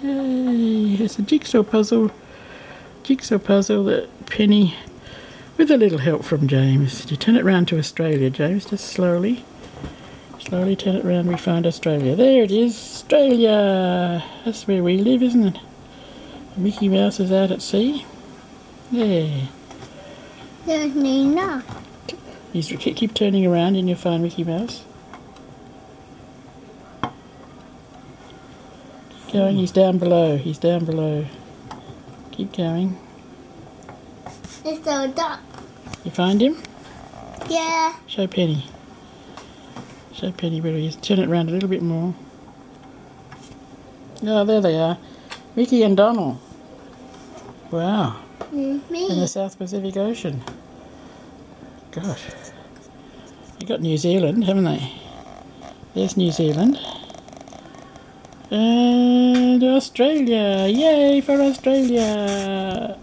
Yay! It's a jigsaw puzzle. Jigsaw puzzle that Penny, with a little help from James. You turn it round to Australia, James, just slowly. Slowly turn it round, we find Australia. There it is, Australia! That's where we live, isn't it? Mickey Mouse is out at sea. There. There's Nina. Keep turning around and you'll find Mickey Mouse. Keep going, he's down below, he's down below. Keep going. It's a duck. You find him? Yeah. Show Penny. Show Penny where he is. Turn it around a little bit more. Oh, there they are. Mickey and Donald. Wow. Me. In the South Pacific Ocean. Gosh. You got New Zealand, haven't they? There's New Zealand. And Australia. Yay for Australia.